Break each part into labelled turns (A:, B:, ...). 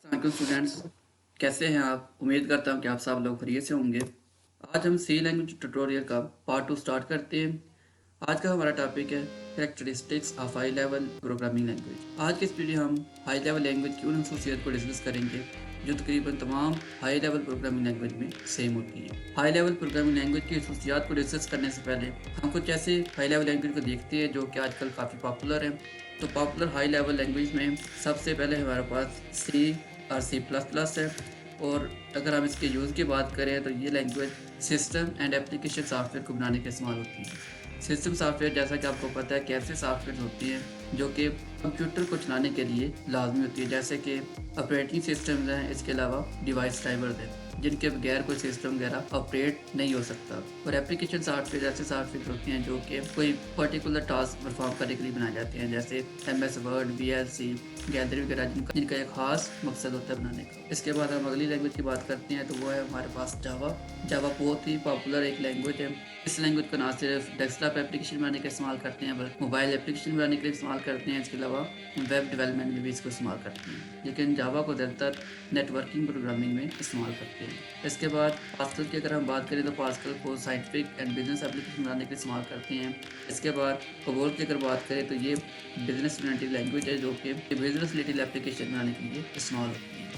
A: अस्सलाम वालेकुम स्टूडेंट्स, कैसे हैं आप? उम्मीद करता हूं कि आप सब लोग खैरियत से होंगे। आज हम सी लैंग्वेज ट्यूटोरियल का पार्ट 2 स्टार्ट करते हैं। आज का हमारा टॉपिक है characteristics of high level programming language. आज के इस वीडियो हम हाई लेवल लैंग्वेज की उन खसूसियत को डिस्कस करेंगे जो तकरीबन तमाम हाई लेवल प्रोग्रामिंग लैंग्वेज में सेम होती है। हाई लेवल प्रोग्रामिंग लैंग्वेज की खसूसियात को डिस्कस करने से पहले हम कुछ ऐसे हाई लेवल लैंग्वेज को देखते हैं जो कि आजकल काफ़ी पॉपुलर हैं। तो पॉपुलर हाई लेवल लैंग्वेज में सबसे पहले हमारे पास सी और सी प्लस प्लस है। और अगर हम इसके यूज़ की बात करें तो ये language system and application software को बनाने के इस्तेमाल होती है। सिस्टम सॉफ्टवेयर, जैसा कि आपको पता है, कि ऐसे सॉफ्टवेयर होती हैं जो कि कंप्यूटर को चलाने के लिए लाजमी होती है, जैसे कि ऑपरेटिंग सिस्टम्स हैं, इसके अलावा डिवाइस ड्राइवर्स हैं जिनके बगैर कोई सिस्टम वगैरह ऑपरेट नहीं हो सकता। और एप्लीकेशन सॉफ्टवेयर ऐसे सॉफ्टवेयर होती हैं जो कि कोई पर्टिकुलर टास्क परफॉर्म करने के लिए बनाए जाते हैं, जैसे MS वर्ड, VLC, गैलरी वगैरह, जिनका एक खास मकसद होता है बनाने का। इसके बाद हम अगली लैंग्वेज की बात करते हैं तो वो है हमारे पास जावा। जावा बहुत ही पॉपुलर एक लैंग्वेज है। इस लैंग्वेज को ना सिर्फ डेस्कटॉप एप्लीकेशन बनाने का इस्तेमाल करते हैं बल्कि मोबाइल एप्लीकेशन बनाने के लिए इस्तेमाल करते हैं। इसके अलावा वेब डेवलपमेंट में भी इसको इस्तेमाल करते हैं, लेकिन जावा को ज़्यादातर नेटवर्किंग प्रोग्रामिंग में इस्तेमाल करते हैं। इसके बाद पास्कल की अगर हम बात करें तो पास्कल को साइंटिफिक एंड बिजनेस एप्लीकेशन बनाने के लिए इस्तेमाल करते हैं। इसके बाद कोबोल की अगर बात करें तो ये बिजनेस रिलेटेड लैंग्वेज है जो कि बिजनेस रिलेटेड एप्लीकेशन बनाने के लिए इस्तेमाल होती है।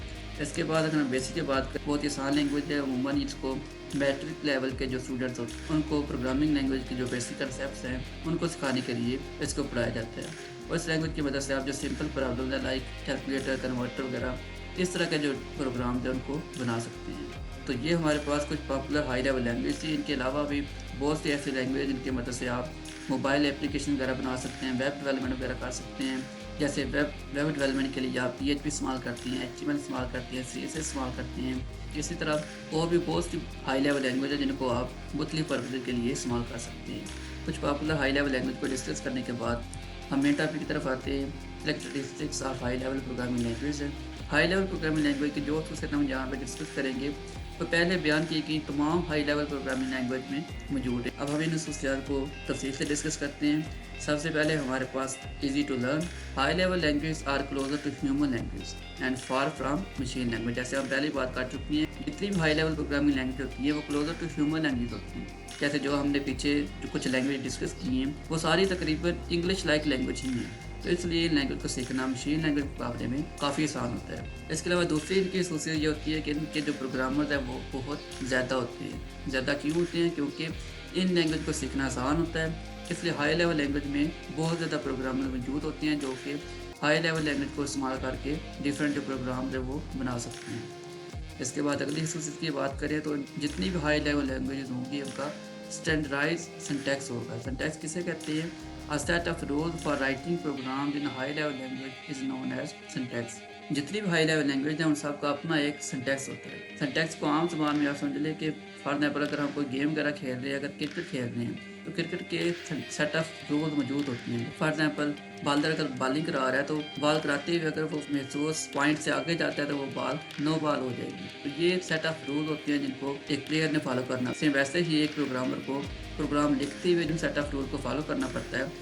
A: इसके बाद अगर हम बेसिक की बात करें, बहुत ही आसान लैंग्वेज है। अमूमन इसको मैट्रिक लेवल के जो स्टूडेंट्स होते हैं उनको प्रोग्रामिंग लैंग्वेज के जो बेसिक कंसेप्ट्स हैं उनको सिखाने के लिए इसको पढ़ाया जाता है। और इस लैंग्वेज की मदद से आप जो सिंपल प्रॉब्लम है लाइक कैलकुलेटर, कन्वर्टर वगैरह, इस तरह के जो प्रोग्राम है उनको बना सकते हैं। तो ये हमारे पास कुछ पॉपुलर हाई लेवल लैंग्वेज थी। इनके अलावा भी बहुत सी ऐसी लैंग्वेज जिनकी मदद से आप मोबाइल एप्लीकेशन वगैरह बना सकते हैं, वेब डेवलपमेंट वगैरह कर सकते हैं। जैसे वेब डेवलपमेंट के लिए आप PHP इस्तेमाल करती हैं, HTML इस्तेमाल करती हैं, CSS इस्तेमाल करती हैं। इसी तरह और भी बहुत सी हाई लेवल लैंग्वेज है जिनको आप मुख्तलिफ पर्पज़ के लिए इस्तेमाल कर सकते हैं। कुछ पॉपुलर हाई लेवल लैंग्वेज को डिस्कस करने के बाद हम मेन टॉपिक की तरफ आते हैं। Characteristics of high level programming language है। हाई लेवल प्रोग्रामिंग लैंग्वेज की जो खसूसियत हम यहाँ पर डिस्कस करेंगे तो पहले बयान की गई तमाम हाई लेवल प्रोग्रामिंग लैंग्वेज में मौजूद है। अब हम इन खसूसियात को तफसील से डिस्कस करते हैं। सबसे पहले हमारे पास easy to learn. High level language are closer to human language and far from machine language. जैसे हम पहले बात कर चुकी हैं, जितनी भी हाई लेवल प्रोग्रामिंग लैंग्वेज होती है वो क्लोजर टू ह्यूमन लैंग्वेज होती है। जैसे जो हमने पीछे जो कुछ लैंग्वेज डिस्कस की हैं वो सारी तकरीबन इंग्लिश लाइक लैंग्वेज ही हैं, तो इसलिए इन लैंग्वेज को सीखना मशीन लैंग्वेज के मुकाबले में काफ़ी आसान होता है। इसके अलावा दूसरी इनकी खसूसियत ये होती है कि इनके जो प्रोग्रामर्स हैं वो बहुत ज़्यादा होते हैं। ज़्यादा क्यों होते हैं? क्योंकि इन लैंग्वेज को सीखना आसान होता है, इसलिए हाई लेवल लैंग्वेज में बहुत ज़्यादा प्रोग्रामर मौजूद होते हैं जो कि हाई लेवल लैंग्वेज को इस्तेमाल करके डिफरेंट जो प्रोग्राम है वो बना सकते हैं। इसके बाद अगली खसूसियत की बात करें तो जितनी भी हाई लेवल लैंग्वेज होंगी उनका स्टैंडर्डाइज सिंटैक्स होगा। सिंटैक्स किसे कहते हैं? A set of rules for writing programs in a high level language is known as syntax। जितनी भी हाई लेवल लैंग्वेज है उन सब का अपना एक सिंटैक्स होता है। सिंटैक्स को आम जुबान में आप समझ लें कि फॉर एग्जाम्पल अगर हम कोई गेम वगैरह खेल रहे हैं, अगर क्रिकेट खेल रहे हैं तो क्रिकेट के सेट ऑफ रूल्स मौजूद होती हैं। फॉर एग्जाम्पल बॉलर अगर बॉलिंग करा रहा है तो बॉल कराते हुए अगर वो महसूस पॉइंट से आगे जाता है तो वो बॉल नो बॉल हो जाएगी। तो ये एक सेट ऑफ रूल होती हैं जिनको एक प्लेयर ने फॉलो करना। सेम वैसे ही एक प्रोग्रामर को प्रोग्राम लिखते हुए जिन सेट ऑफ रूल को फॉलो करना पड़ता है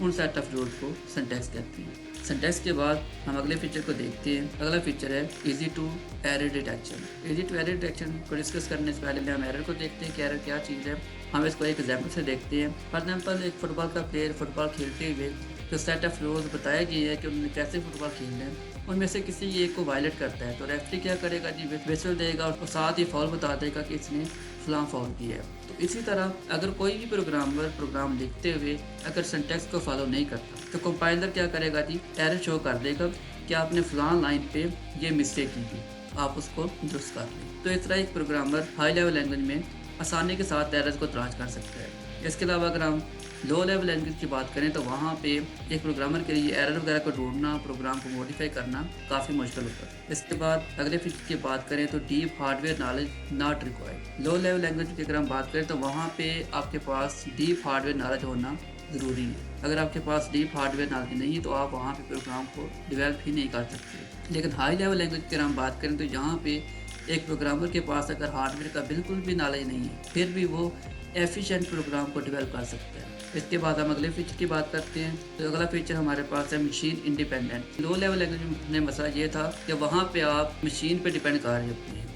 A: उन सेट ऑफ रूल को सिंटैक्स कहते हैं। सिंटैक्स के बाद हम अगले फीचर को देखते हैं। अगला फीचर है easy to error detection. Easy to error detection को डिस्कस करने से पहले हम एरर को देखते हैं कि एरर क्या चीज़ है। हम इसको एक एग्जाम्पल से देखते हैं। फॉर एग्जाम्पल एक फुटबॉल का प्लेयर फुटबॉल खेलते हुए जो सेट ऑफ रूल्स बताया गया है कि उन्होंने कैसे फुटबॉल खेलना है उनमें से किसी एक को वायलेट करता है तो रेफरी क्या करेगा जी, विसल देगा और साथ ही फॉल बता देगा कि इसने फलां फॉल किया है। तो इसी तरह अगर कोई भी प्रोग्रामर प्रोग्राम लिखते हुए अगर सिंटैक्स को फॉलो नहीं करता तो कंपाइलर क्या करेगा जी, एरर शो कर देगा कि आपने फलां लाइन पे ये मिस्टेक की थी, आप उसको दुरुस्त कर लें। तो इस तरह एक प्रोग्रामर हाई लेवल लैंग्वेज में आसानी के साथ एरर्स को तलाश कर सकता है। इसके अलावा अगर हम लो लेवल लैंग्वेज की बात करें तो वहाँ पे एक प्रोग्रामर के लिए एरर वगैरह को ढूंढना, प्रोग्राम को मॉडिफाई करना काफ़ी मुश्किल होता है। इसके बाद अगले फीचर की बात करें तो deep hardware knowledge not required. Low level language की अगर हम बात करें तो वहाँ पे आपके पास डीप हार्डवेयर नॉलेज होना ज़रूरी है। अगर आपके पास डीप हार्डवेयर नॉलेज नहीं है तो आप वहाँ पे प्रोग्राम को डेवलप ही नहीं कर सकते। लेकिन हाई लेवल लैंग्वेज की अगर हम बात करें तो यहाँ पे एक प्रोग्रामर के पास अगर हार्डवेयर का बिल्कुल भी नॉलेज नहीं है फिर भी वो एफिशिएंट प्रोग्राम को डेवलप कर सकता है। اس کے بعد ہم اگلے فیچر کی بات کرتے ہیں. تو اگلا فیچر ہمارے پاس ہے machine independent. Low level language میں مسئلہ یہ تھا کہ وہاں پہ آپ مشین پہ ڈیپینڈ کر رہے ہوتے ہیں.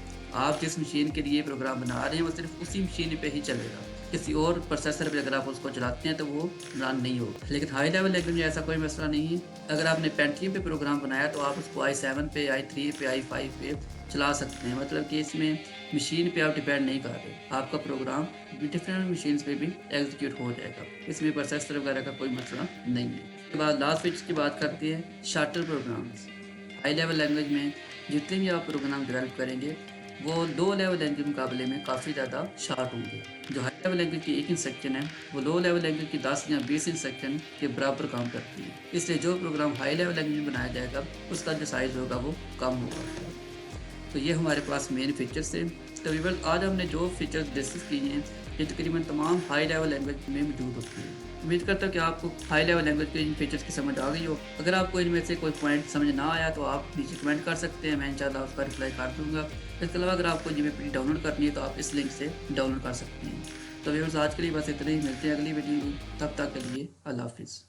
A: آپ جس مشین کے لیے پروگرام بنا رہے ہیں وہ صرف اسی مشین پہ ہی چلے گا. کسی اور پروسیسر پہ اگر آپ اس کو چلاتے ہیں تو وہ رن نہیں ہوگا. لیکن ہائی لیول لینگویج میں ایسا کوئی مسئلہ نہیں ہے. اگر آپ نے پینٹیم پہ پروگرام بنایا تو آپ اس کو i7 پہ i3 پہ i5 پہ چلا سکتے ہیں. مطلب کہ اس میں مشین پہ آپ ڈیپینڈ نہیں کر رہے. آپ کا پروگرام ڈفرینٹ مشینز پہ بھی ایگزیکیوٹ ہو جائے گا. اس میں پروسیسر وغیرہ کا کوئی مسئلہ نہیں ہے. اس کے بعد لاسٹ فیچر کی بات کرتے ہیں shorter programs. High level language میں جتنے بھی آپ پروگرام ڈیولپ کریں گے وہ لو لیول لینگویج کے مقابلے میں کافی زیادہ شارٹ ہوں گے. جو ہائی لیول لینگویج کی ایک انسٹرکشن ہے وہ لو لیول لینگویج کی 10 یا 20 انسٹرکشن کے برابر کام کرتی ہے. اس لیے جو پروگرام ہائی لیول لینگویج میں بنایا جائے گا اس کا جو سائز ہوگا وہ کم ہوگا. تو یہ ہمارے پاس مین فیچرس ہیں. تو ویورز آج ہم نے جو فیچرز ڈسکس کیے ہیں یہ تقریباً تمام ہائی لیول لینگویج میں موجود ہوتی ہیں. امید کرتا ہوں کہ آپ کو ہائی لیول لینگویج کے ان فیچرز کی سمجھ آ گئی ہو. اگر آپ کو ان میں سے کوئی پوائنٹ سمجھ نہ آیا تو آپ نیچے کمنٹ کر سکتے ہیں. میں انشاءاللہ اس کا رپلائی کر دوں گا. اس کے علاوہ اگر آپ کو GPP ڈاؤن لوڈ کرنی ہے تو آپ اس لنک سے ڈاؤن لوڈ کر سکتے ہیں. تو ویورز آج کے لیے بس اتنا ہی. ملتے ہیں اگلی ویڈیو میں. تب تک کے لیے اللہ حافظ.